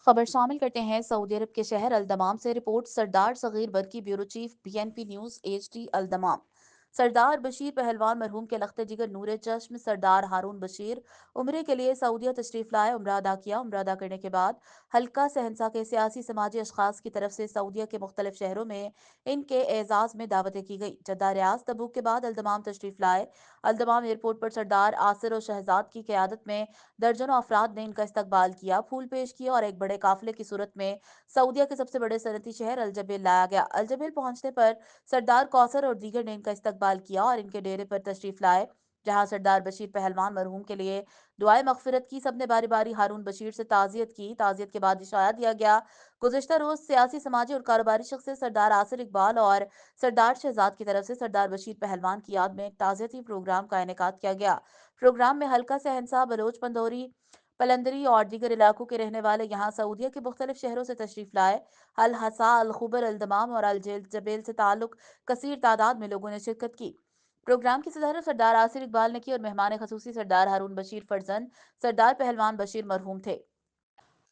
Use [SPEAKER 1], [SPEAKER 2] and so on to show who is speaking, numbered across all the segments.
[SPEAKER 1] خبر شامل کرتے ہیں سعودی عرب کے شہر الدمام سے رپورٹ سردار صغیر برقی bureau chief BNP news HD الدمام۔ سردار بشیر پہلوان مرحوم کے لخت جگر نور چشم سردار ہارون بشیر عمرے کے لیے سعودیہ تشریف لائے، عمرہ ادا کیا۔ عمرہ ادا کرنے کے بعد حلقہ سہنسا کے سیاسی سماجی اشخاص کی طرف سے سعودیہ کے مختلف شہروں میں ان کے اعزاز میں دعوتیں کی گئی۔ جدہ ریاض تبوک کے بعد الدمام تشریف لائے۔ الدمام ایئرپورٹ پر سردار آصر و شہزاد کی قیادت میں درجنوں افراد نے ان کا استقبال کیا، پھول پیش کیے اور ایک بڑے قافلے کی صورت میں سعودیہ کے سب سے بڑے صنعتی شہر الجبیل لایا گیا۔ الجبیل پہنچنے پر سردار کوثر اور دیگر نے ان کا استقبال کیا اور ان کے ڈیرے پر تشریف لائے، جہاں سردار بشیر پہلوان مرحوم کے لیے دعائے مغفرت کی۔ سب نے باری باری ہارون بشیر سے تعزیت کی۔ تعزیت کے بعد اشارہ دیا گیا۔ گزشتہ روز سیاسی سماجی اور کاروباری شخصیت سردار آصر اقبال اور سردار شہزاد کی طرف سے سردار بشیر پہلوان کی یاد میں ایک تعزیتی پروگرام کا انعقاد کیا گیا۔ پروگرام میں حلقہ سہنسا، بلوچ پندوری، پلندری اور دیگر علاقوں کے رہنے والے یہاں سعودیہ کے مختلف شہروں سے تشریف لائے۔ الحصا، الخبر، الدمام اور الجبیل سے تعلق کثیر تعداد میں لوگوں نے شرکت کی۔ پروگرام کی صدارت سردار آصر اقبال نے کی اور مہمان خصوصی سردار ہارون بشیر فرزند سردار پہلوان بشیر مرحوم تھے۔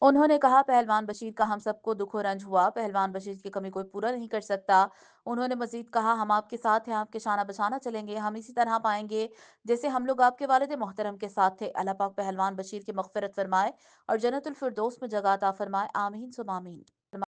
[SPEAKER 1] انہوں نے کہا، پہلوان بشیر کا ہم سب کو دکھ و رنج ہوا، پہلوان بشیر کی کمی کوئی پورا نہیں کر سکتا۔ انہوں نے مزید کہا، ہم آپ کے ساتھ ہیں، آپ کے شانہ بشانہ چلیں گے، ہم اسی طرح پائیں گے جیسے ہم لوگ آپ کے والد محترم کے ساتھ تھے۔ اللہ پاک پہلوان بشیر کی مغفرت فرمائے اور جنت الفردوس میں جگہ عطا فرمائے، آمین ثم آمین۔